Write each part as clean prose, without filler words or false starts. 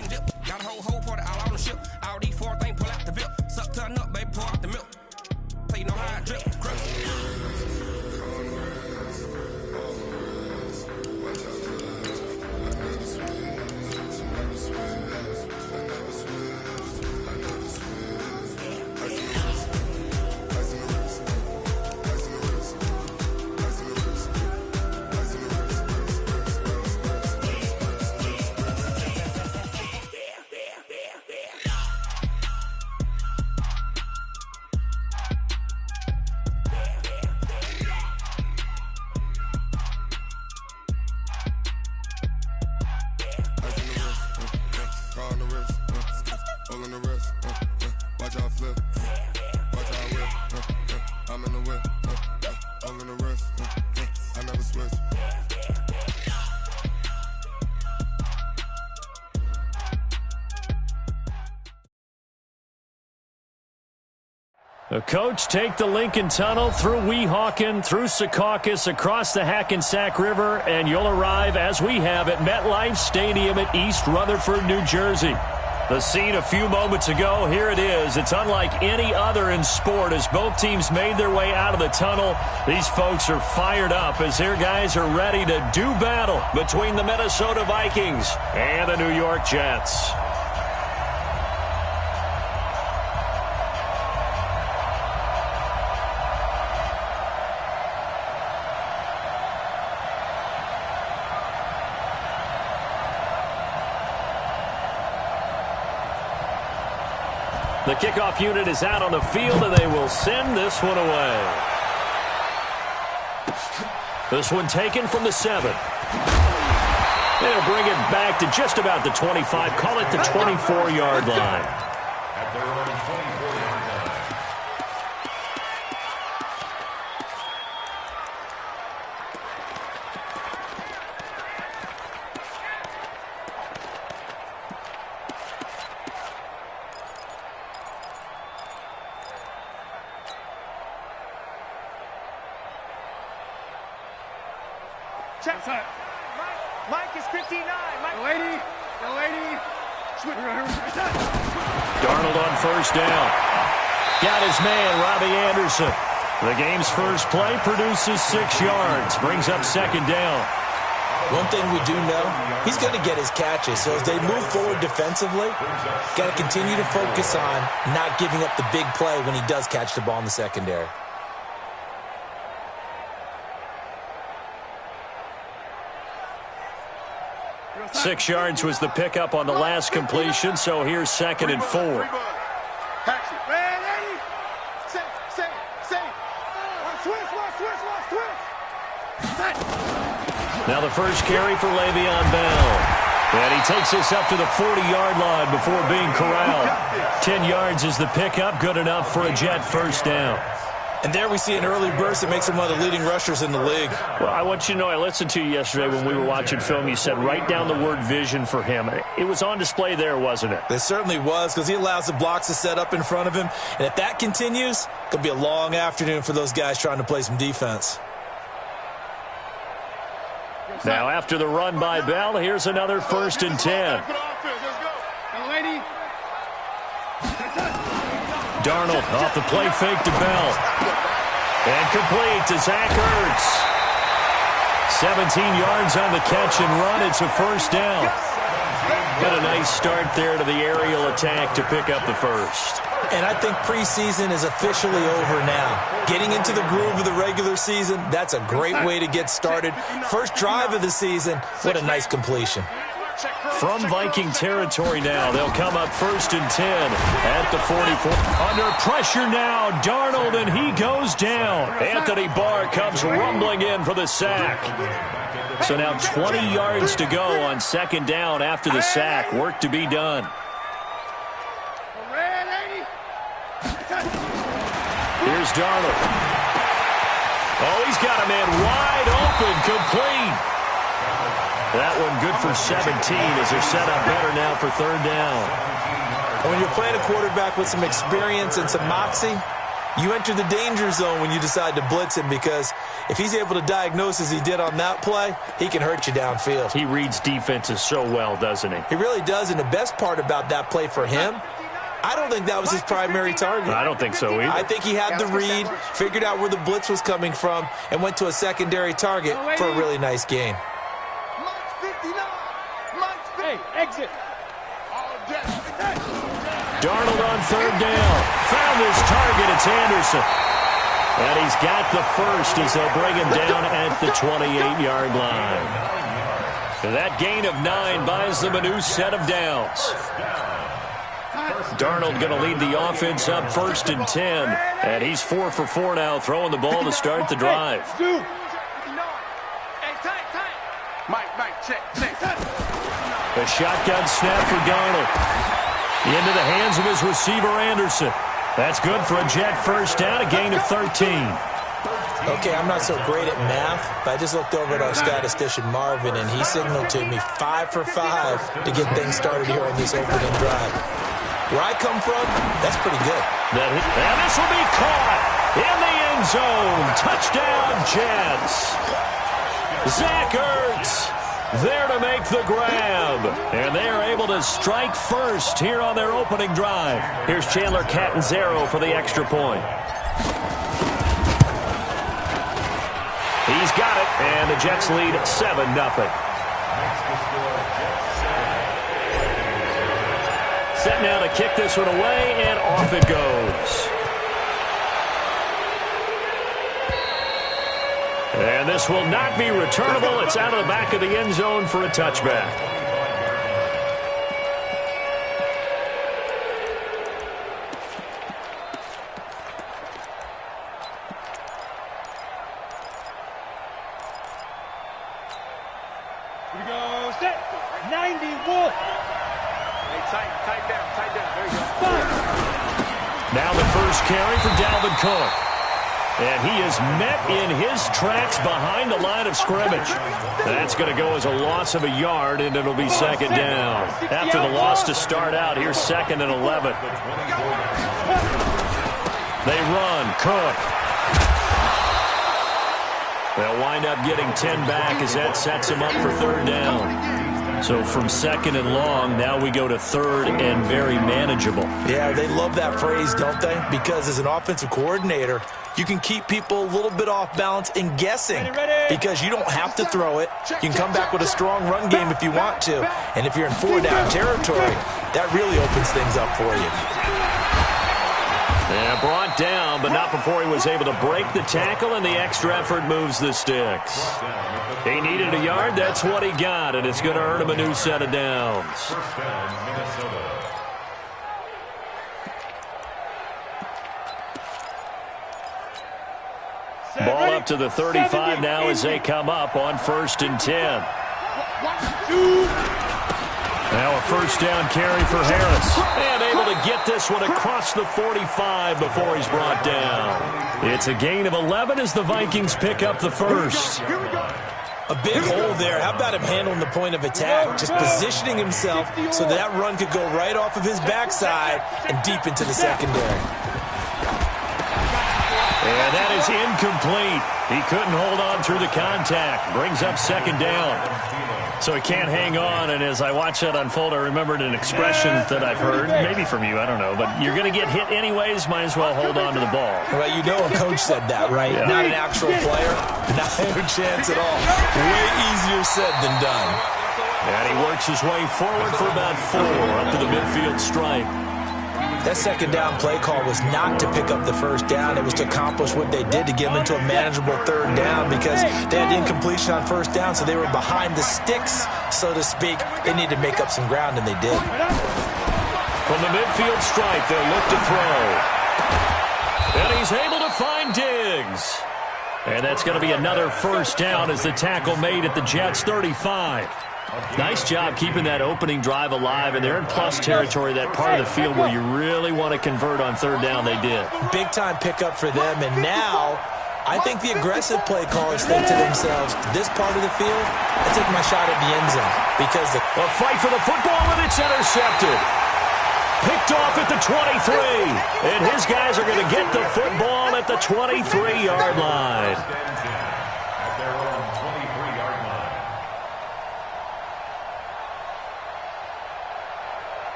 didn't dip. Got a whole party all on the ship. All these four things pull out the VIP. Suck, turn up, baby, pour out the milk. So you know how I drip. The coach take the Lincoln Tunnel through Weehawken, through Secaucus, across the Hackensack River, and you'll arrive, as we have, at MetLife Stadium at East Rutherford, New Jersey. The scene a few moments ago, here it is. It's unlike any other in sport as both teams made their way out of the tunnel. These folks are fired up as their guys are ready to do battle between the Minnesota Vikings and the New York Jets. The kickoff unit is out on the field, and they will send this one away. This one taken from the 7. They'll bring it back to just about the 25. Call it the 24-yard line. At their own 24-yard line. Check. Mike is 59. Mike. The lady. Darnold on first down. Got his man, Robbie Anderson. The game's first play produces 6 yards. Brings up second down. One thing we do know, he's going to get his catches. So as they move forward defensively, got to continue to focus on not giving up the big play when he does catch the ball in the secondary. Six yards was the pickup on the last completion, so here's 2nd and 4. Now the first carry for Le'Veon Bell. And he takes us up to the 40-yard line before being corralled. 10 yards is the pickup, good enough for a Jet first down. And there we see an early burst that makes him one of the leading rushers in the league. Well, I want you to know, I listened to you yesterday when we were watching film. You said write down the word vision for him. It was on display there, wasn't it? It certainly was, because he allows the blocks to set up in front of him. And if that continues, it could be a long afternoon for those guys trying to play some defense. Now, after the run by Bell, here's another 1st and 10. Darnold off the play fake to Bell. And complete to Zach Ertz. 17 yards on the catch and run. It's a first down. Got a nice start there to the aerial attack to pick up the first. And I think preseason is officially over now. Getting into the groove of the regular season, that's a great way to get started. First drive of the season, what a nice completion. From Viking territory now, they'll come up 1st and 10 at the 44. Under pressure now, Darnold, and he goes down. Anthony Barr comes rumbling in for the sack. So now 20 yards to go on 2nd down after the sack. Work to be done. Here's Darnold. Oh, he's got a man wide open, complete. That one good for 17 as they're set up better now for 3rd down. And when you're playing a quarterback with some experience and some moxie, You enter the danger zone when you decide to blitz him, because if he's able to diagnose as he did on that play, he can hurt you downfield. He reads defenses so well, doesn't he? He really does, and the best part about that play for him, I don't think that was his primary target. I don't think so either. I think he had the read, figured out where the blitz was coming from, and went to a secondary target for a really nice gain. Hey, exit. Darnold on third down. Found his target. It's Anderson. And he's got the first as they'll bring him down at the 28-yard line. That gain of 9 buys them a new set of downs. Darnold going to lead the offense up 1st and 10. And he's 4 for 4 now, throwing the ball to start the drive. A shotgun snap for Darnold. Into the hands of his receiver, Anderson. That's good for a Jet first down, a gain of 13. Okay, I'm not so great at math, but I just looked over at our statistician, Marvin, and he signaled to me 5 for 5 to get things started here on this opening drive. Where I come from, that's pretty good. And this will be caught in the end zone. Touchdown, Jets. Zach Ertz there to make the grab. And they are able to strike first here on their opening drive. Here's Chandler Catanzaro for the extra point. He's got it, and the Jets lead 7-0. Set now to kick this one away, and off it goes. And this will not be returnable. It's out of the back of the end zone for a touchback. Here we go. Set. 91. Hey, tight down. There you go. Now the first carry for Dalvin Cook. And he is met in his tracks behind the line of scrimmage. That's going to go as a loss of a yard, and it'll be second down. After the loss to start out, here's 2nd and 11. They run. Cook. They'll wind up getting 10 back as that sets him up for third down. So from 2nd and long, now we go to 3rd and very manageable. Yeah, they love that phrase, don't they? Because as an offensive coordinator, you can keep people a little bit off balance and guessing because you don't have to throw it. You can come back with a strong run game if you want to. And if you're in 4-down territory, that really opens things up for you. Yeah, brought down, but not before he was able to break the tackle, and the extra effort moves the sticks. He needed a yard. That's what he got, and it's going to earn him a new set of downs. Ball up to the 35 now as they come up on 1st and 10. Now a first down carry for Harris. And able to get this one across the 45 before he's brought down. It's a gain of 11 as the Vikings pick up the first. A big hole there. How about him handling the point of attack? Just positioning himself so that run could go right off of his backside and deep into the secondary. And that is incomplete. He couldn't hold on through the contact. Brings up second down. So he can't hang on, and as I watch that unfold, I remembered an expression that I've heard, maybe from you, I don't know, but you're going to get hit anyways, might as well hold on to the ball. Well, you know a coach said that, right? Yeah. Not an actual player. Not a chance at all. Way easier said than done. And he works his way forward for about 4 up to the midfield stripe. That second down play call was not to pick up the first down. It was to accomplish what they did to get them into a manageable third down because they had incompletion on first down, so they were behind the sticks, so to speak. They needed to make up some ground, and they did. From the midfield stripe, they'll look to throw. And he's able to find Diggs. And that's going to be another first down as the tackle made at the Jets' 35. Nice job keeping that opening drive alive, and they're in plus territory, that part of the field where you really want to convert on third down. They did. Big-time pickup for them, and now I think the aggressive play callers think to themselves, this part of the field, I take my shot at the end zone. Because a fight for the football, and it's intercepted. Picked off at the 23. And his guys are going to get the football at the 23-yard line. At their own 23-yard line.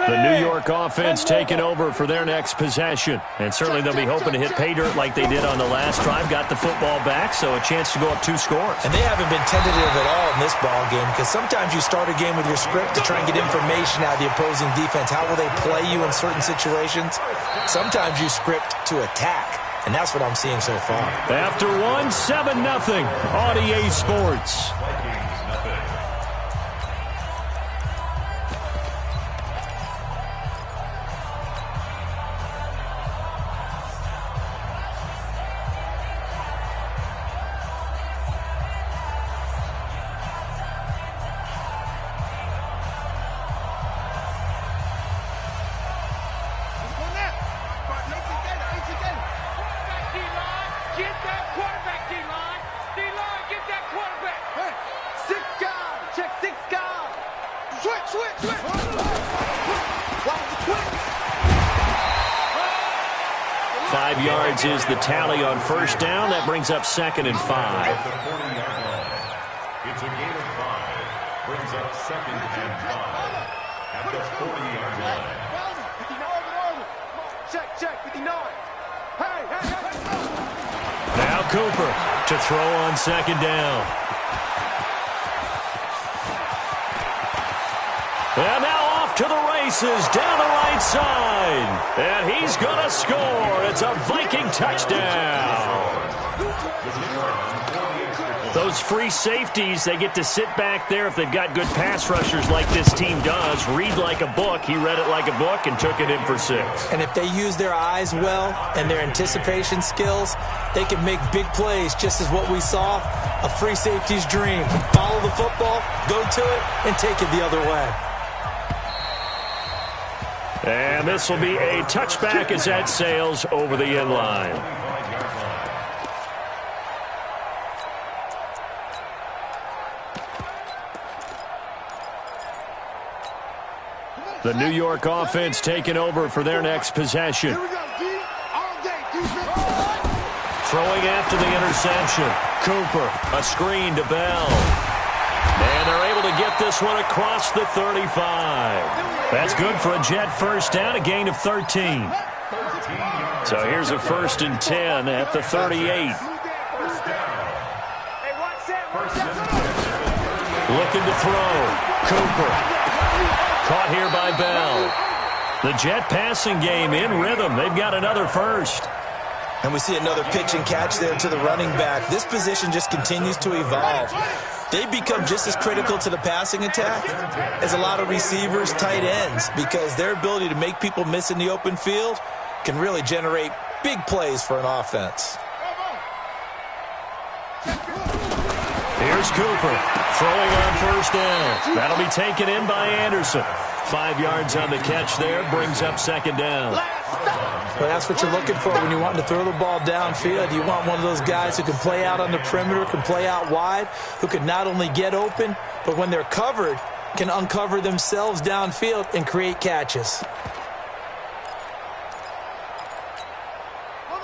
The New York offense taking over for their next possession. And certainly they'll be hoping to hit pay dirt like they did on the last drive. Got the football back, so a chance to go up 2 scores. And they haven't been tentative at all in this ball game, because sometimes you start a game with your script to try and get information out of the opposing defense. How will they play you in certain situations? Sometimes you script to attack, and that's what I'm seeing so far. After 7-0 on EA Sports. Is the tally on first down. That brings up 2nd and 5. At the 40-yard line. It's a gain of 5. Brings up 2nd and 5. At the 40-yard line. Check, 59. Hey. Now Cooper to throw on 2nd down. And now off to the races down the right side. And he's going to score. It's a Viking touchdown. Those free safeties, they get to sit back there if they've got good pass rushers like this team does. Read like a book. He read it like a book and took it in for 6. And if they use their eyes well and their anticipation skills, they can make big plays, just as what we saw, a free safety's dream. Follow the football, go to it, and take it the other way. And this will be a touchback as that sails over the end line. The New York offense taking over for their next possession. Throwing after the interception. Cooper, a screen to Bell. And they're able to get this one across the 35. That's good for a Jet first down, a gain of 13. So here's a 1st and 10 at the 38. Looking to throw. Cooper. Caught here by Bell. The Jet passing game in rhythm. They've got another first. And we see another pitch and catch there to the running back. This position just continues to evolve. They become just as critical to the passing attack as a lot of receivers, tight ends, because their ability to make people miss in the open field can really generate big plays for an offense. Here's Cooper throwing on first down. That'll be taken in by Anderson. 5 yards on the catch there, brings up 2nd down. Well, that's what you're looking for when you want to throw the ball downfield. You want one of those guys who can play out on the perimeter, can play out wide, who can not only get open, but when they're covered, can uncover themselves downfield and create catches.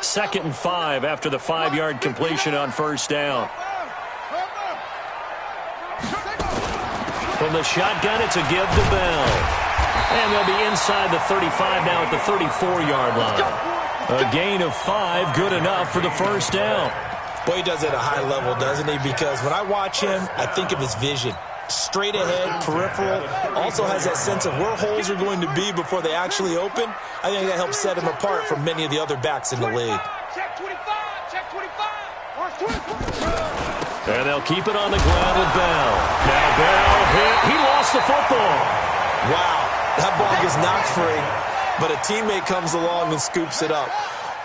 2nd and 5 after the 5-yard completion on first down. From the shotgun, it's a give to Bell. And they'll be inside the 35 now at the 34-yard line. A gain of 5, good enough for the first down. Boy, he does it at a high level, doesn't he? Because when I watch him, I think of his vision. Straight ahead, peripheral, also has that sense of where holes are going to be before they actually open. I think that helps set him apart from many of the other backs in the league. Check 25, check 25. And they'll keep it on the ground with Bell. Now Bell hit. He lost the football. Wow, that ball gets knocked free, but a teammate comes along and scoops it up.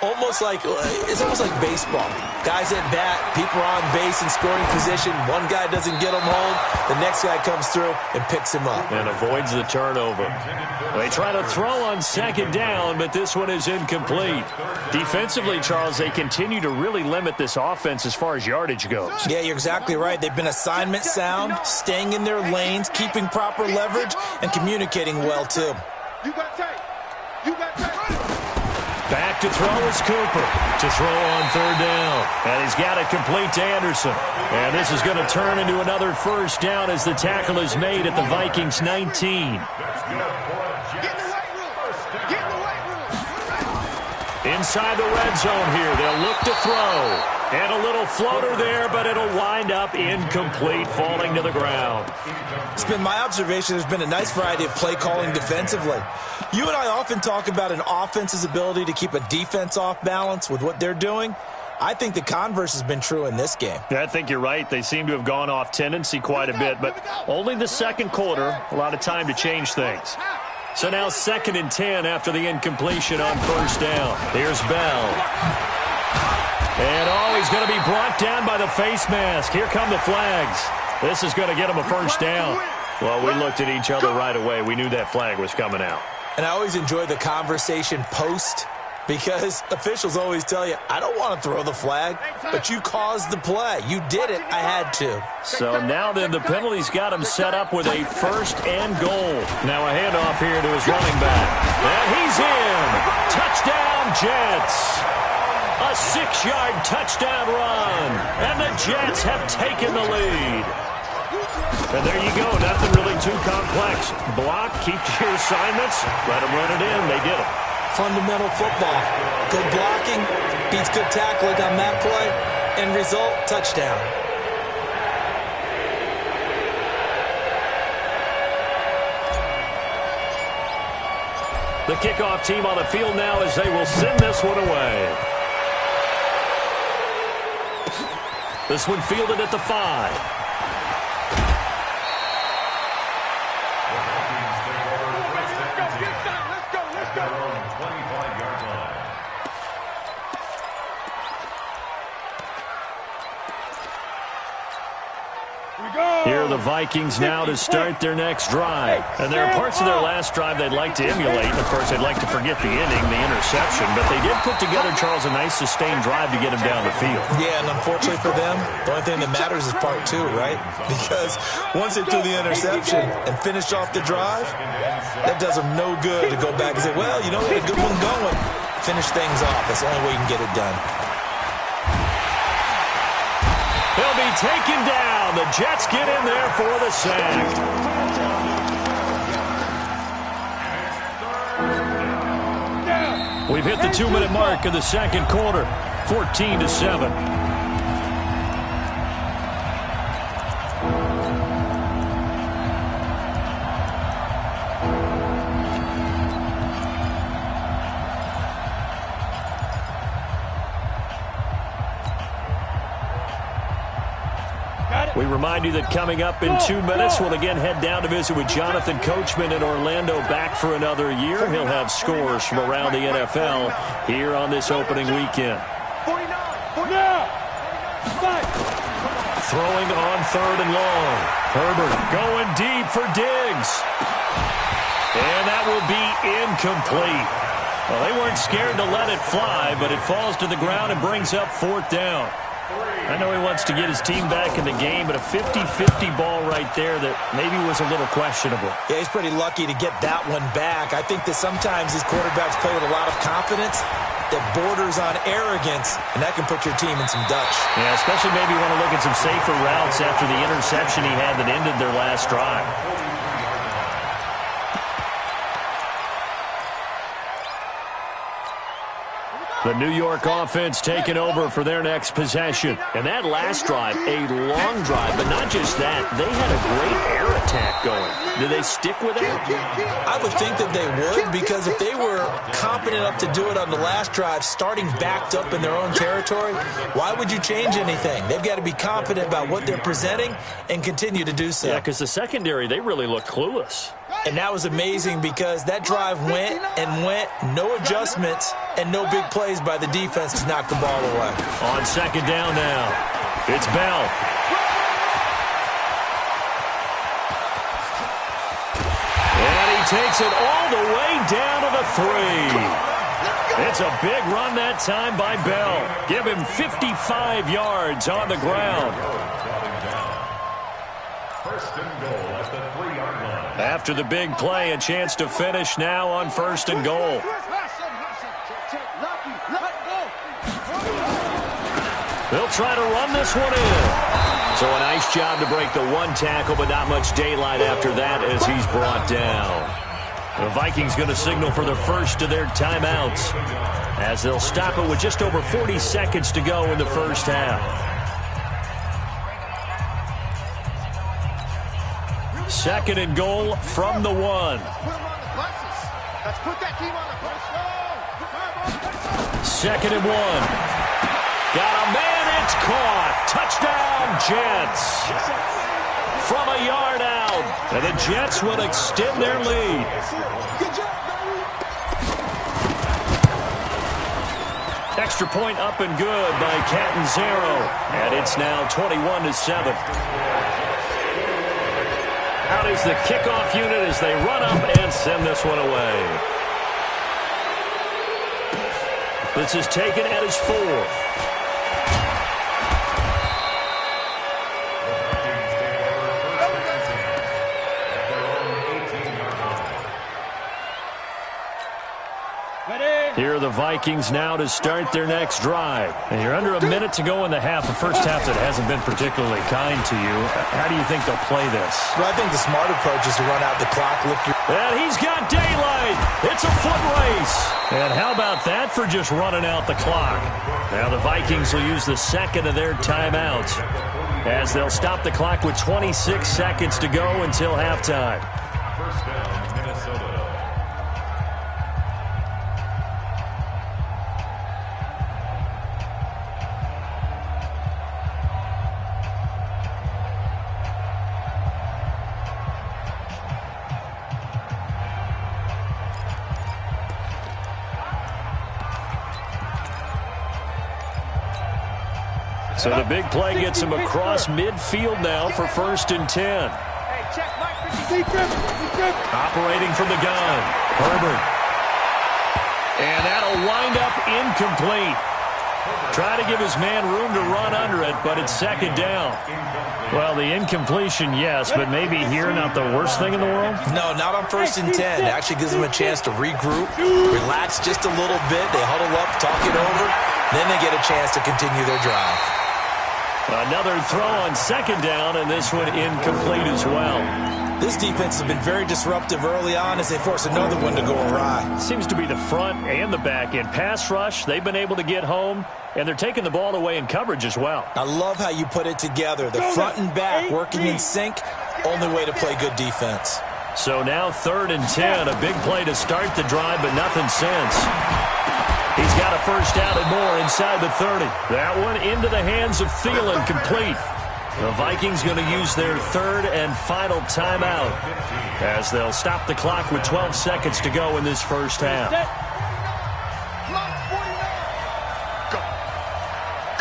It's almost like baseball. Guys at bat, people are on base in scoring position. One guy doesn't get him home. The next guy comes through and picks him up. And avoids the turnover. They try to throw on second down, but this one is incomplete. Defensively, Charles, they continue to really limit this offense as far as yardage goes. Yeah, you're exactly right. They've been assignment sound, staying in their lanes, keeping proper leverage, and communicating well, too. You got tape. You got tape. Back to throw is Cooper. To throw on third down. And he's got it complete to Anderson. And this is going to turn into another first down as the tackle is made at the Vikings 19. Inside the red zone here. They'll look to throw. And a little floater there, but it'll wind up incomplete, falling to the ground. It's been my observation there's been a nice variety of play calling defensively. You and I often talk about an offense's ability to keep a defense off balance with what they're doing. I think the converse has been true in this game. Yeah, I think you're right. They seem to have gone off tendency quite a bit, but only the second quarter, a lot of time to change things. So now 2nd and 10 after the incompletion on first down. Here's Bell. And he's going to be brought down by the face mask. Here come the flags. This is going to get him a first down. Well, we looked at each other right away. We knew that flag was coming out. And I always enjoy the conversation post because officials always tell you, I don't want to throw the flag, but you caused the play. You did it. I had to. So now then the penalty's got him set up with a 1st and goal. Now a handoff here to his running back. And he's in. Touchdown, Jets. A 6-yard touchdown run. And the Jets have taken the lead. And there you go. Nothing really too complex. Block, keep to your assignments. Let them run it in. They did it. Fundamental football. Good blocking beats good tackling on that play. End result, touchdown. The kickoff team on the field now as they will send this one away. This one fielded at the 5. Here are the Vikings now to start their next drive. And there are parts of their last drive they'd like to emulate. And, of course, they'd like to forget the inning, the interception. But they did put together, Charles, a nice sustained drive to get him down the field. Yeah, and unfortunately for them, the only thing that matters is part 2, right? Because once they threw the interception and finished off the drive, that does them no good to go back and say, well, you know, we had a good one going. Finish things off. That's the only way you can get it done. He'll be taken down. The Jets get in there for the sack. We've hit the 2-minute mark of the second quarter. 14-7. We remind you that coming up in 2 minutes, we'll again head down to visit with Jonathan Coachman in Orlando, back for another year. He'll have scores from around the NFL here on this opening weekend. Throwing on 3rd and long. Herbert going deep for Diggs. And that will be incomplete. Well, they weren't scared to let it fly, but it falls to the ground and brings up 4th down. I know he wants to get his team back in the game, but a 50-50 ball right there that maybe was a little questionable. Yeah, he's pretty lucky to get that one back. I think that sometimes these quarterbacks play with a lot of confidence that borders on arrogance, and that can put your team in some dutch. Yeah, especially maybe want to look at some safer routes after the interception he had that ended their last drive. The New York offense taking over for their next possession. And that last drive, a long drive, but not just that. They had a great air attack going. Do they stick with it? I would think that they would, because if they were competent enough to do it on the last drive, starting backed up in their own territory, why would you change anything? They've got to be confident about what they're presenting and continue to do so. Yeah, because the secondary, they really look clueless. And that was amazing because that drive went and went, no adjustments and no big plays by the defense to knock the ball away. On second down now, it's Bell. And he takes it all the way down to the 3. It's a big run that time by Bell. Give him 55 yards on the ground. First and goal at the 3-yard line. After the big play, a chance to finish now on first and goal. They'll try to run this one in. So a nice job to break the one tackle, but not much daylight after that as he's brought down. The Vikings going to signal for the first of their timeouts as they'll stop it with just over 40 seconds to go in the first half. Second and goal from the 1. Second and 1. Got a man, it's caught. Touchdown, Jets. From a yard out. And the Jets will extend their lead. Extra point up and good by Catanzaro. And it's now 21-7. Out is the kickoff unit as they run up and send this one away. This is taken at his 4th. Here are the Vikings now to start their next drive. And you're under a minute to go in the half. The first half that hasn't been particularly kind to you. How do you think they'll play this? Well, I think the smart approach is to run out the clock. And he's got daylight. It's a foot race. And how about that for just running out the clock? Now the Vikings will use the second of their timeouts as they'll stop the clock with 26 seconds to go until halftime. First down, Minnesota. So the big play gets him across midfield now for first and 10. Operating from the gun, Herbert. And that'll wind up incomplete. Try to give his man room to run under it, but it's second down. Well, the incompletion, yes, but maybe here not the worst thing in the world? No, not on first and 10. It actually gives them a chance to regroup, relax just a little bit. They huddle up, talk it over, then they get a chance to continue their drive. Another throw on second down, and this one incomplete as well. This defense has been very disruptive early on as they force another one to go awry. Seems to be the front and the back end. Pass rush, they've been able to get home, and they're taking the ball away in coverage as well. I love how you put it together. The front and back working in sync, only way to play good defense. So now third and 10, a big play to start the drive, but nothing since. He's got a first down and more inside the 30. That one into the hands of Thielen, complete. The Vikings going to use their third and final timeout as they'll stop the clock with 12 seconds to go in this first half. Go.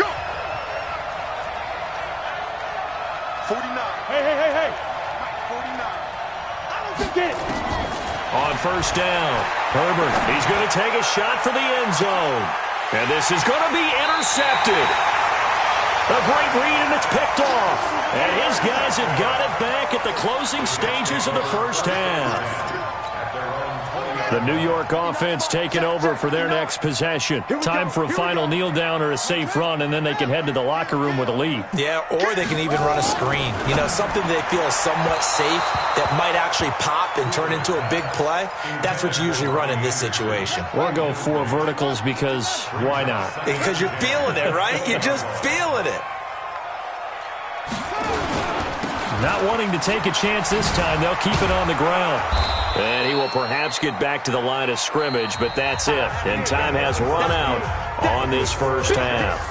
Go. 49. Hey. 49. I don't get it. On first down, Herbert, he's going to take a shot for the end zone. And this is going to be intercepted. A great read, and it's picked off. And his guys have got it back at the closing stages of the first half. The New York offense taking over for their next possession. Time for a final kneel down or a safe run, and then they can head to the locker room with a lead. Yeah, or they can even run a screen. You know, something they feel is somewhat safe that might actually pop and turn into a big play. That's what you usually run in this situation. Or go 4 verticals because why not? Because you're feeling it, right? You're just feeling it. Not wanting to take a chance this time, they'll keep it on the ground. And he will perhaps get back to the line of scrimmage, but that's it. And time has run out on this first half.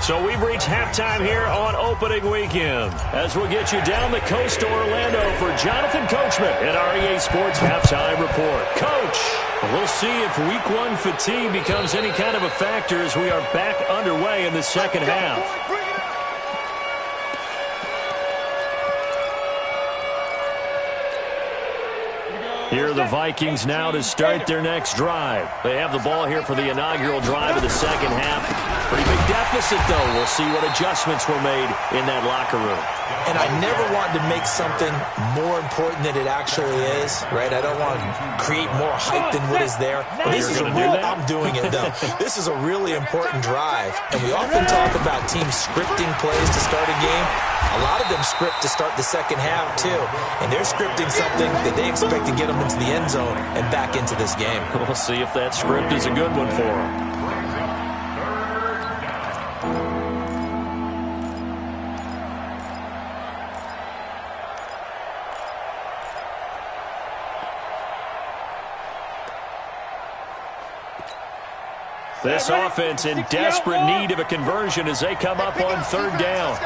So we've reached halftime here on opening weekend. As we'll get you down the coast to Orlando for Jonathan Coachman at our EA Sports Halftime Report. Coach, we'll see if Week 1 fatigue becomes any kind of a factor as we are back underway in the second half. Here are the Vikings now to start their next drive. They have the ball here for the inaugural drive of the second half. Pretty big deficit, though. We'll see what adjustments were made in that locker room. And I never want to make something more important than it actually is, right? I don't want to create more hype than what is there. But this is I'm doing it, though. This is a really important drive. And we often talk about teams scripting plays to start a game. A lot of them script to start the second half, too. And they're scripting something that they expect to get them into the end zone and back into this game. We'll see if that script is a good one for them. This offense in desperate need of a conversion as they come up on third down.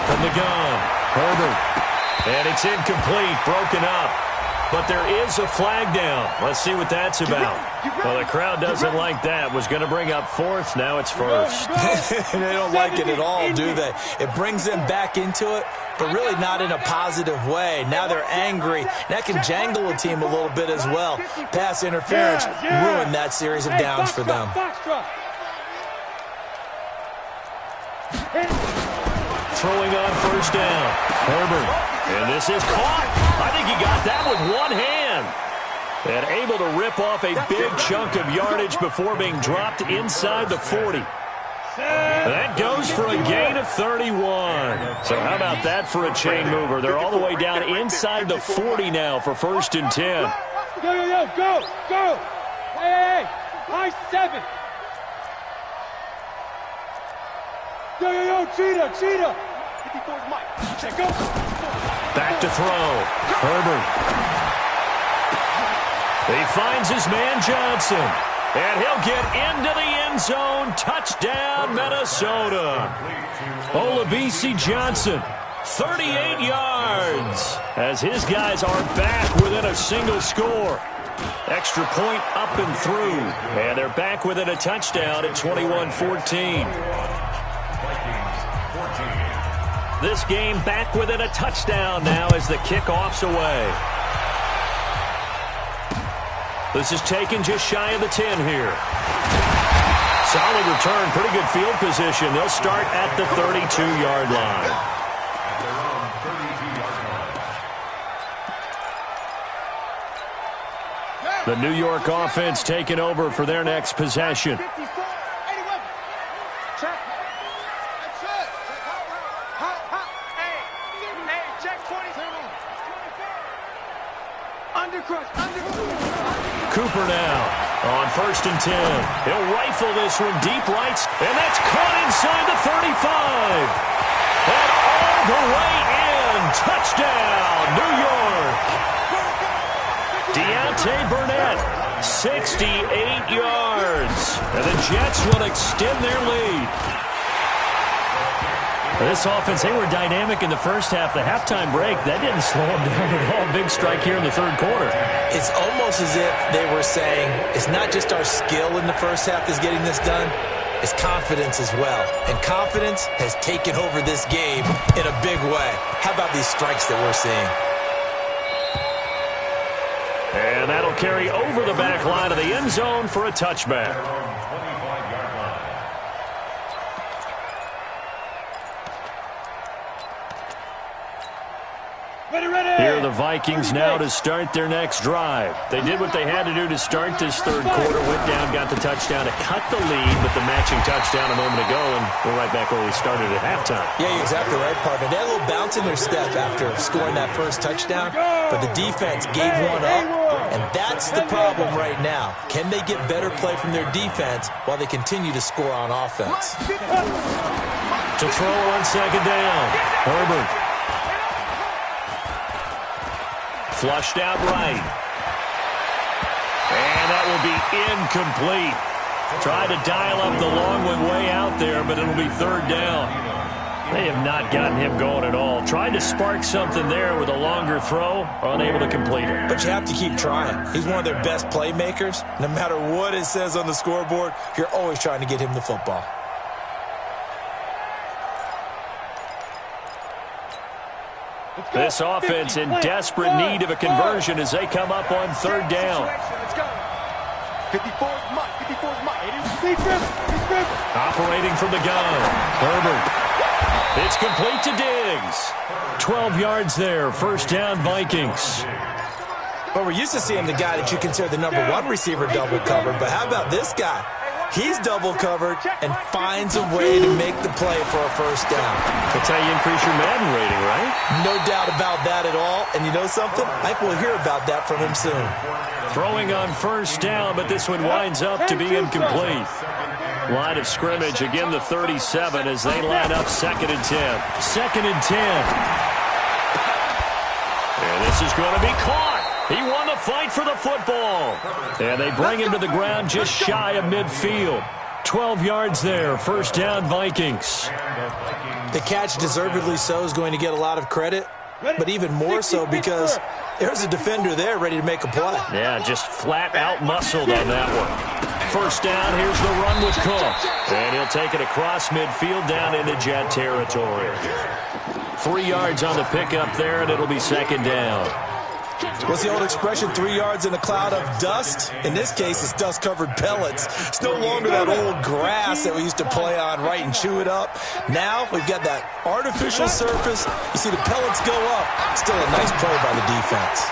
From the gun, Herbert. And it's incomplete, broken up. But there is a flag down. Let's see what that's about. Well, the crowd doesn't like that. Was going to bring up fourth. Now it's first. They don't like it at all, do they? It brings them back into it, but really not in a positive way. Now they're angry. That can jangle a team a little bit as well. Pass interference ruined that series of downs for them. Throwing on first down. Herbert. And this is caught. I think he got that with one hand. And able to rip off a big chunk of yardage before being dropped inside the 40. That goes for a gain of 31. So how about that for a chain mover? They're all the way down inside the 40 now for first and 10. Go. Hey, high 7. Cheetah. Back to throw. Herbert. He finds his man Johnson. And he'll get into the end zone. Touchdown, Minnesota. Olabisi Johnson, 38 yards. As his guys are back within a single score. Extra point up and through. And they're back within a touchdown at 21-14. This game back within a touchdown now as the kickoff's away. This is taken just shy of the 10 here. Solid return, pretty good field position. They'll start at the 32-yard line. The New York offense taking over for their next possession. Cooper now on first and 10. He'll rifle this one deep right, and that's caught inside the 35. And all the way in. Touchdown, New York. Deontay Burnett, 68 yards. And the Jets will extend their lead. This offense, they were dynamic in the first half. The halftime break, that didn't slow them down at all. Big strike here in the third quarter. It's almost as if they were saying, it's not just our skill in the first half that's getting this done, it's confidence as well. And confidence has taken over this game in a big way. How about these strikes that we're seeing? And that'll carry over the back line of the end zone for a touchback. Here are the Vikings now to start their next drive. They did what they had to do to start this third quarter. Went down, got the touchdown to cut the lead, but the matching touchdown a moment ago, and we're right back where we started at halftime. Yeah, you're exactly right, partner. They had a little bounce in their step after scoring that first touchdown, but the defense gave one up, and that's the problem right now. Can they get better play from their defense while they continue to score on offense? To throw on second down, Herbert. Flushed out right. And that will be incomplete. Tried to dial up the long one way out there, but it'll be third down. They have not gotten him going at all. Tried to spark something there with a longer throw, unable to complete it. But you have to keep trying. He's one of their best playmakers. No matter what it says on the scoreboard, you're always trying to get him the football. This offense in desperate need of a conversion as they come up on third down. 54's Mike. 54's Mike. Operating from the gun. Herbert. It's complete to Diggs. 12 yards there. First down, Vikings. But we're used to seeing the guy that you consider the number one receiver double covered. But how about this guy? He's double covered and finds a way to make the play for a first down. That's how you increase your Madden rating, right? No doubt about that at all. And you know something? I think we'll hear about that from him soon. Throwing on first down, but this one winds up to be incomplete. Line of scrimmage, again the 37 as they line up second and 10. Second and 10. And this is going to be caught. He won the fight for the football. And they bring him to the ground just shy of midfield. 12 yards there. First down, Vikings. The catch, deservedly so, is going to get a lot of credit, but even more so because there's a defender there ready to make a play. Yeah, just flat out muscled on that one. First down, here's the run with Cook. And he'll take it across midfield down into Jet territory. 3 yards on the pickup there, and it'll be second down. What's the old expression, 3 yards in a cloud of dust? In this case, it's dust-covered pellets. It's no longer that old grass that we used to play on, right, and chew it up. Now we've got that artificial surface. You see the pellets go up. Still a nice play by the defense.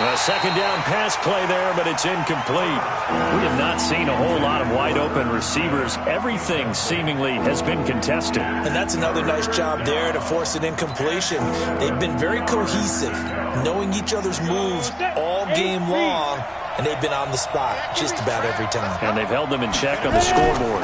A second down pass play there, but it's incomplete. We have not seen a whole lot of wide-open receivers. Everything seemingly has been contested. And that's another nice job there to force an incompletion. They've been very cohesive, knowing each other's moves all game long, and they've been on the spot just about every time. And they've held them in check on the scoreboard.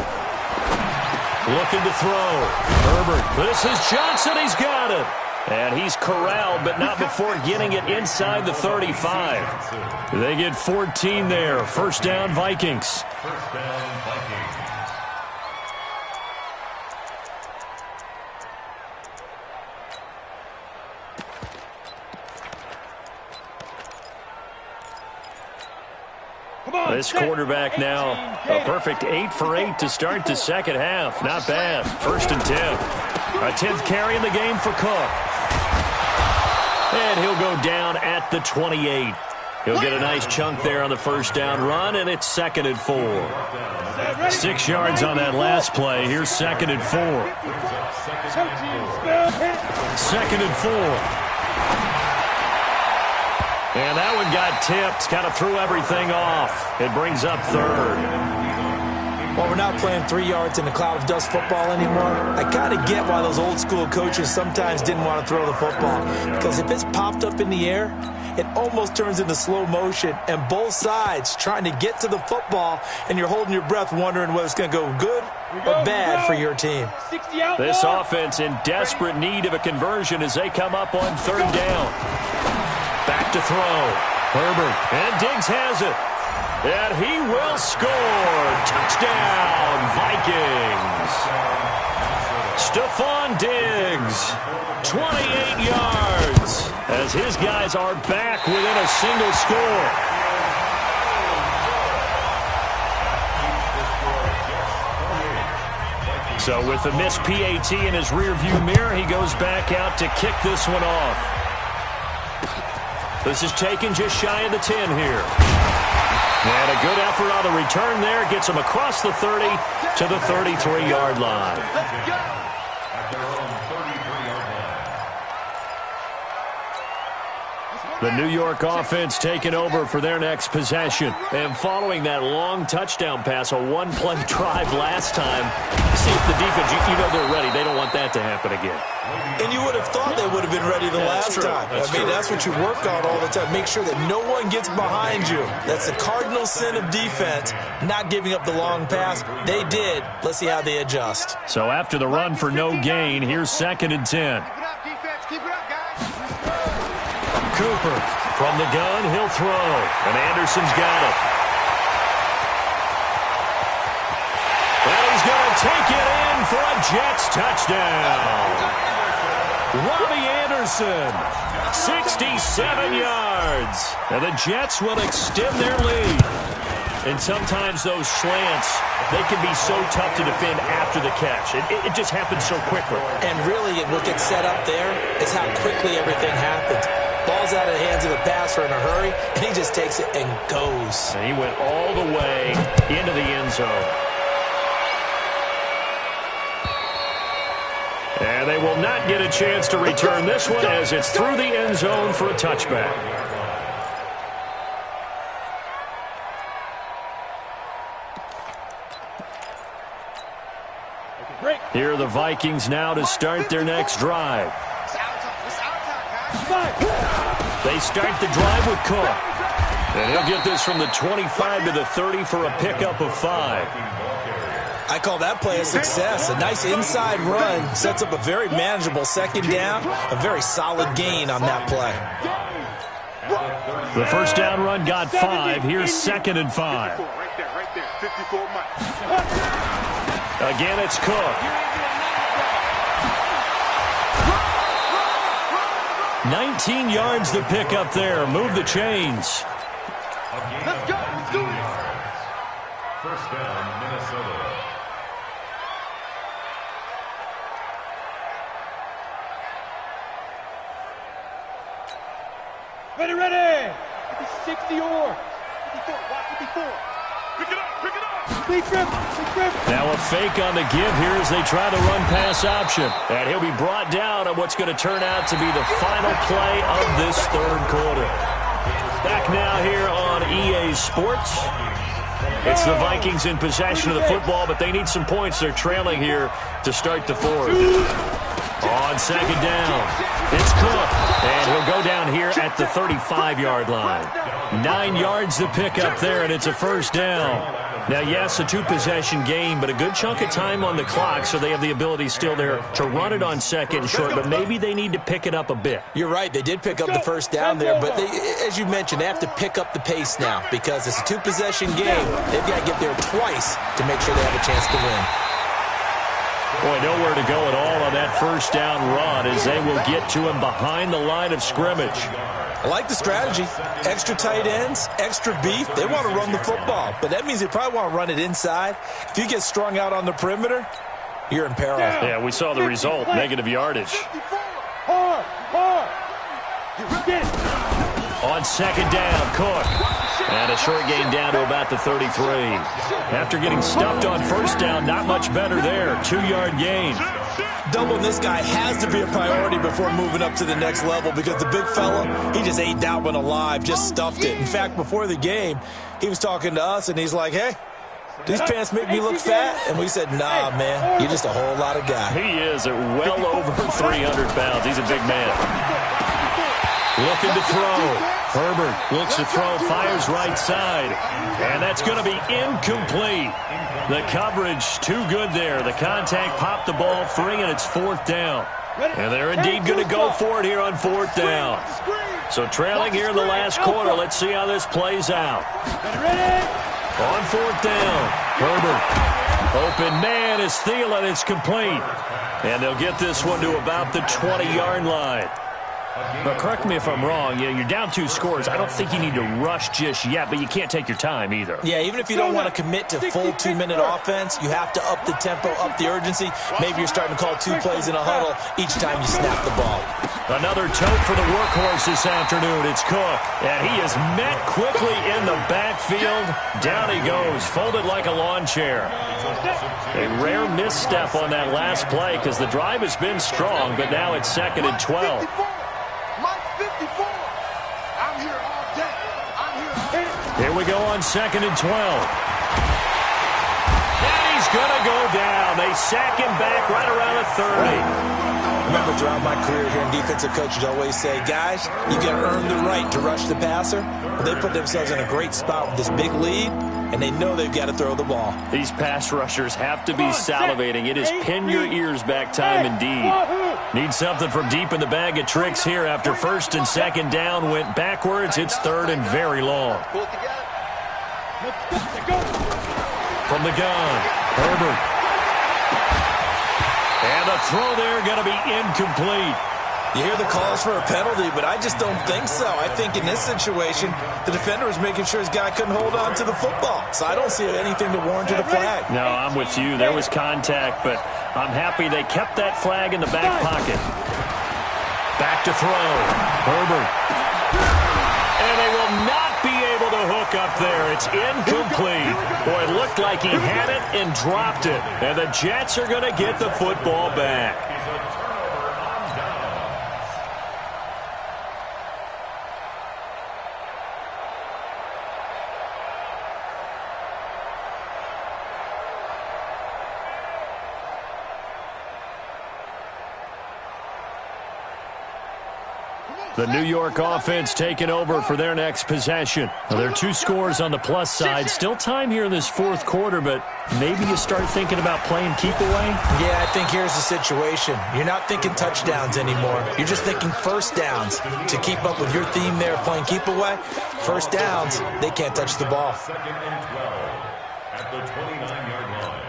Looking to throw. Herbert. This is Johnson. He's got it. And he's corralled, but not before getting it inside the 35. They get 14 there. First down, Vikings. First down, Vikings. This quarterback now, a perfect 8 for 8 to start the second half. Not bad. First and 10. A 10th carry in the game for Cook. And he'll go down at the 28. He'll get a nice chunk there on the first down run, and it's second and 4. 6 yards on that last play. Here's second and 4. Second and 4. And that one got tipped, kind of threw everything off. It brings up third. Well, we're not playing 3 yards in a cloud of dust football anymore. I kind of get why those old school coaches sometimes didn't want to throw the football. Because if it's popped up in the air, it almost turns into slow motion. And both sides trying to get to the football, and you're holding your breath wondering whether it's going to go good or bad for your team. This offense in desperate need of a conversion as they come up on third down. Back to throw. Herbert. And Diggs has it. And he will score. Touchdown, Vikings. Stephon Diggs, 28 yards, as his guys are back within a single score. So with the missed PAT in his rearview mirror, he goes back out to kick this one off. This is taken just shy of the 10 here. And a good effort on the return there. Gets him across the 30 to the 33-yard line. The New York offense taking over for their next possession. And following that long touchdown pass, a one-play drive last time, see if the defense, you know they're ready. They don't want that to happen again. And you would have thought they would have been ready the last time. That's what you work on all the time. Make sure that no one gets behind you. That's the cardinal sin of defense, not giving up the long pass. They did. Let's see how they adjust. So after the run for no gain, here's second and 10. Cooper from the gun, he'll throw. And Anderson's got it. take it in for a Jets touchdown. Robbie Anderson, 67 yards. And the Jets will extend their lead. And sometimes those slants, they can be so tough to defend after the catch. It just happens so quickly. And really, what gets set up there is how quickly everything happens. Ball's out of the hands of the passer in a hurry, and he just takes it and goes. And he went all the way into the end zone. And they will not get a chance to return this one as it's through the end zone for a touchback. Here are the Vikings now to start their next drive. They start the drive with Cook. And he'll get this from the 25 to the 30 for a pickup of 5. I call that play a success. A nice inside run sets up a very manageable second down, a very solid gain on that play. The first down run got 5. Here's 2nd and 5. Right there, 54 miles. Again, it's Cook. 19 yards to pick up there. Move the chains. Let's go. Let's do it. First down, Minnesota. Ready. 60 or 54. Watch 54. Pick it up. Big grip. Now a fake on the give here as they try the run-pass option. And he'll be brought down on what's going to turn out to be the final play of this third quarter. Back now here on EA Sports. It's the Vikings in possession of the football, but they need some points. They're trailing here to start the fourth. On second down, it's Cook, and he'll go down here at the 35-yard line. 9 yards to pick up there, and it's a first down. Now, yes, a two-possession game, but a good chunk of time on the clock, so they have the ability still there to run it on second and short, but maybe they need to pick it up a bit. You're right. They did pick up the first down there, but as you mentioned, they have to pick up the pace now because it's a two-possession game. They've got to get there twice to make sure they have a chance to win. Boy, nowhere to go at all on that first down run as they will get to him behind the line of scrimmage. I like the strategy. Extra tight ends, extra beef. They want to run the football, but that means they probably want to run it inside. If you get strung out on the perimeter, you're in peril. Yeah, we saw the result, negative yardage. On second down, Cook. And a short gain down to about the 33. After getting stuffed on first down, not much better there. 2-yard gain. Doubling this guy has to be a priority before moving up to the next level because the big fella, he just ate that one alive, just stuffed it. In fact, before the game, he was talking to us, and he's like, hey, these pants make me look fat? And we said, nah, man, you're just a whole lot of guy. He is at well over 300 pounds. He's a big man. Looking to throw. Herbert looks to throw, fires right side. And that's going to be incomplete. The coverage too good there. The contact popped the ball free, and it's fourth down. And they're indeed going to go for it here on fourth down. So trailing here in the last quarter. Let's see how this plays out. On fourth down, Herbert. Open man is Thielen. It's complete. And they'll get this one to about the 20-yard line. But correct me if I'm wrong, you're down 2 scores. I don't think you need to rush just yet, but you can't take your time either. Yeah, even if you don't want to commit to full 2-minute offense, you have to up the tempo, up the urgency. Maybe you're starting to call 2 plays in a huddle each time you snap the ball. Another tote for the workhorse this afternoon. It's Cook, and he is met quickly in the backfield. Down he goes, folded like a lawn chair. A rare misstep on that last play because the drive has been strong, but now it's 2nd and 12. Here we go on 2nd and 12. And he's going to go down. They sack him back right around the 30. I remember throughout my career here in defensive coaches always say, guys, you got to earn the right to rush the passer. But they put themselves in a great spot with this big lead, and they know they've got to throw the ball. These pass rushers have to be salivating. It is pin your ears back time indeed. Need something from deep in the bag of tricks here after 1st and 2nd down went backwards. It's 3rd and very long. From the gun, Herbert. And the throw there going to be incomplete. You hear the calls for a penalty, but I just don't think so. I think in this situation, the defender was making sure his guy couldn't hold on to the football. So I don't see anything to warrant a flag. No, I'm with you. There was contact, but I'm happy they kept that flag in the back pocket. Back to throw. Herbert. And they will not be able to hook up there. It's incomplete. Boy, it looked like he had it and dropped it. And the Jets are going to get the football back. The New York offense taking over for their next possession. Well, there are 2 scores on the plus side. Still time here in this fourth quarter, but maybe you start thinking about playing keep away? Yeah, I think here's the situation. You're not thinking touchdowns anymore. You're just thinking first downs. To keep up with your theme there, playing keep away, first downs, they can't touch the ball. 2nd and 12 at the 29-yard line.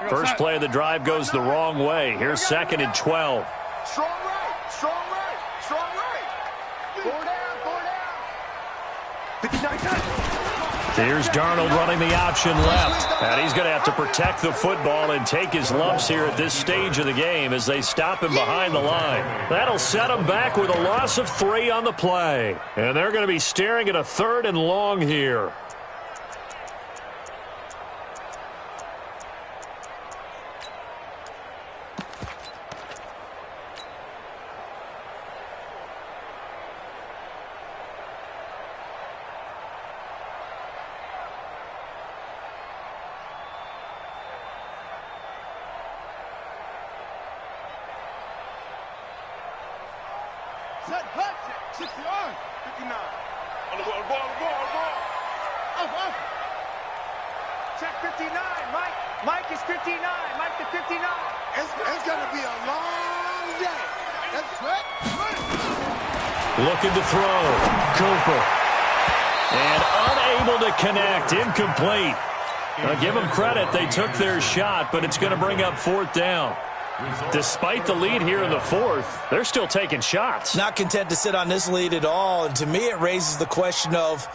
First play of the drive goes the wrong way. Here's 2nd and 12. Strong right, strong right, strong right. 4 down, 4 down. 59. Here's Darnold running the option left. And he's going to have to protect the football and take his lumps here at this stage of the game as they stop him behind the line. That'll set him back with a loss of 3 on the play. And they're going to be staring at a 3rd and long here. Set, hut, 60 yards. 59. On the ball. Up. Check 59, Mike. Mike is 59. Mike to 59. It's going to be a long day. That's right. Looking to throw. Cooper. And unable to connect. Incomplete. Now, give them credit. They took their shot, but it's going to bring up 4th down. Despite the lead here in the 4th, they're still taking shots. Not content to sit on this lead at all. And to me, it raises the question of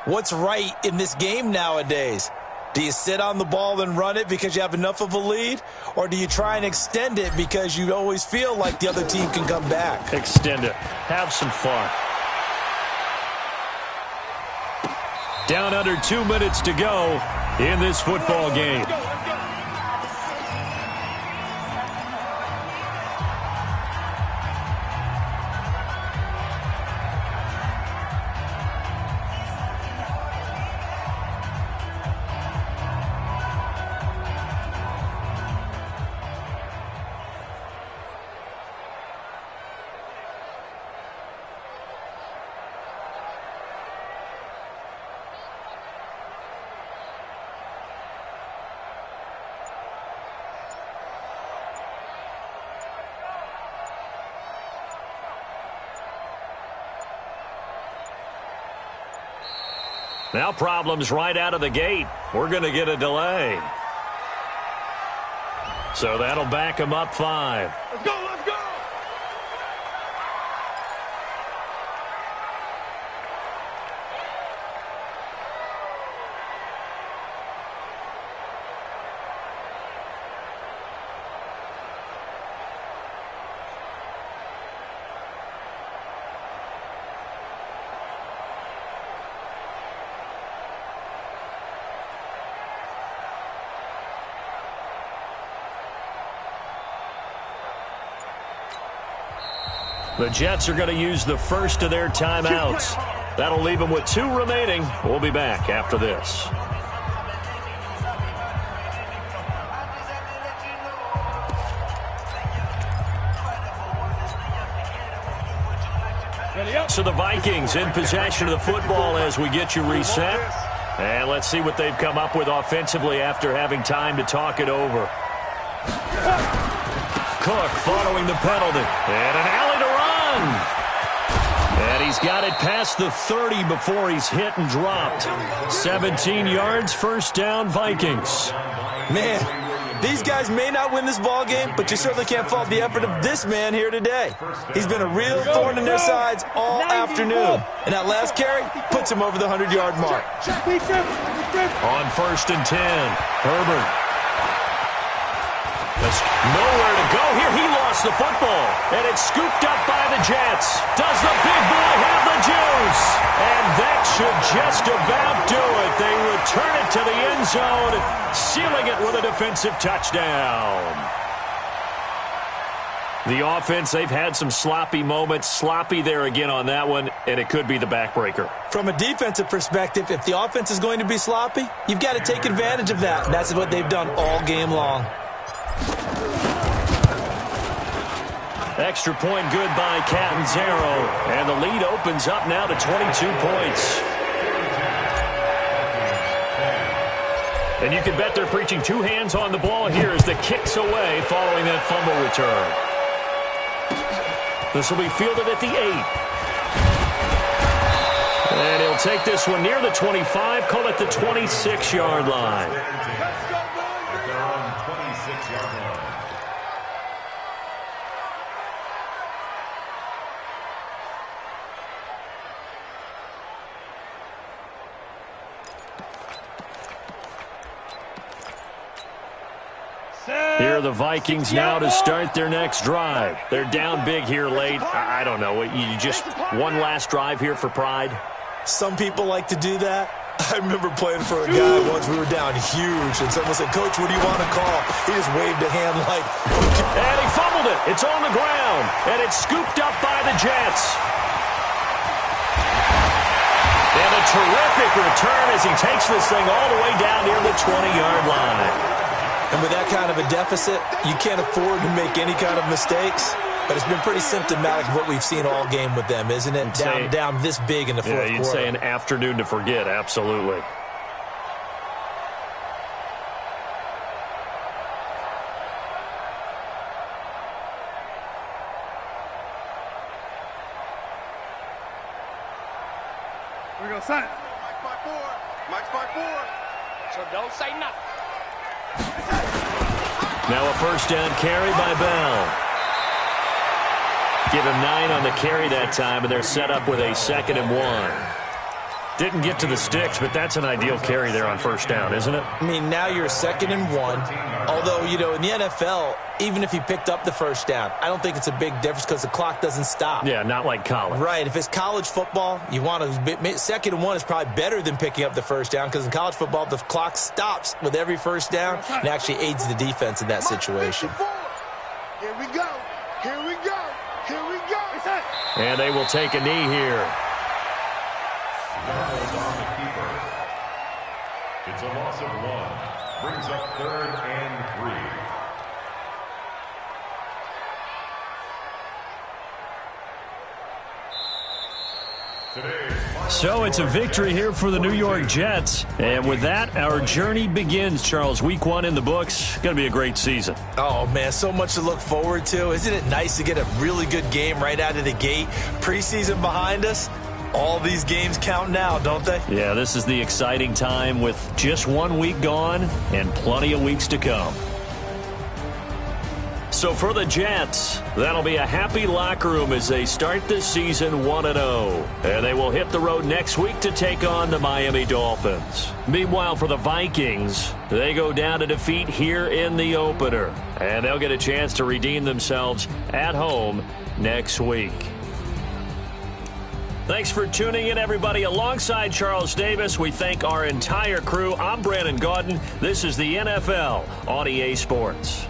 what's right in this game nowadays. Do you sit on the ball and run it because you have enough of a lead? Or do you try and extend it because you always feel like the other team can come back? Extend it. Have some fun. Down under 2 minutes to go in this football game. Now problems right out of the gate. We're going to get a delay. So that'll back them up 5. Let's go, let's go. The Jets are going to use the first of their timeouts. That'll leave them with 2 remaining. We'll be back after this. So the Vikings in possession of the football as we get you reset. And let's see what they've come up with offensively after having time to talk it over. Cook following the penalty. And an alley to run. And he's got it past the 30 before he's hit and dropped. 17 yards, first down, Vikings. Man, these guys may not win this ball game, but you certainly can't fault the effort of this man here today. He's been a real thorn in their sides all afternoon. And that last carry puts him over the 100-yard mark. On 1st and 10, Herbert. There's nowhere to go here. He lost the football, and it's scooped up by the Jets. Does the big boy have the juice? And that should just about do it. They return it to the end zone, sealing it with a defensive touchdown. The offense, they've had some sloppy moments. Sloppy there again on that one, and it could be the backbreaker. From a defensive perspective, if the offense is going to be sloppy, you've got to take advantage of that. And that's what they've done all game long. Extra point good by Catanzaro, and the lead opens up now to 22 points. And you can bet they're preaching two hands on the ball here as the kick's away following that fumble return. This will be fielded at the 8. And he'll take this one near the 25, call it the 26-yard line. They're on 26-yard line. Here are the Vikings now to start their next drive. They're down big here late. I don't know. You just one last drive here for pride? Some people like to do that. I remember playing for a guy once. We were down huge, and someone said, "Coach, what do you want to call?" He just waved a hand like... And he fumbled it. It's on the ground, and it's scooped up by the Jets. And a terrific return as he takes this thing all the way down near the 20-yard line. And with that kind of a deficit, you can't afford to make any kind of mistakes. But it's been pretty symptomatic of what we've seen all game with them, isn't it? Down this big in the fourth quarter. You'd say an afternoon to forget, absolutely. Here we go, son. Mike's by four. So don't say nothing. Now a first down carry by Bell. Give him 9 on the carry that time, and they're set up with a 2nd and 1. Didn't get to the sticks, but that's an ideal carry there on first down, isn't it? I mean, now you're 2nd and 1. Although, you know, in the NFL, even if he picked up the first down, I don't think it's a big difference because the clock doesn't stop. Yeah, not like college. Right. If it's college football, you want to 2nd and 1 is probably better than picking up the first down because in college football, the clock stops with every first down and actually aids the defense in that situation. Here we go. Here we go. Here we go. And they will take a knee here. Yards on the keeper. It's a loss of 1. Brings up 3rd and 3. So it's a victory here for the New York Jets. And with that, our journey begins, Charles. Week 1 in the books. Going to be a great season. Oh, man, so much to look forward to. Isn't it nice to get a really good game right out of the gate? Preseason behind us. All these games count now, don't they? Yeah, this is the exciting time with just 1 week gone and plenty of weeks to come. So for the Jets, that'll be a happy locker room as they start this season 1-0. And they will hit the road next week to take on the Miami Dolphins. Meanwhile, for the Vikings, they go down to defeat here in the opener. And they'll get a chance to redeem themselves at home next week. Thanks for tuning in, everybody. Alongside Charles Davis, we thank our entire crew. I'm Brandon Gaudin. This is the NFL on EA Sports.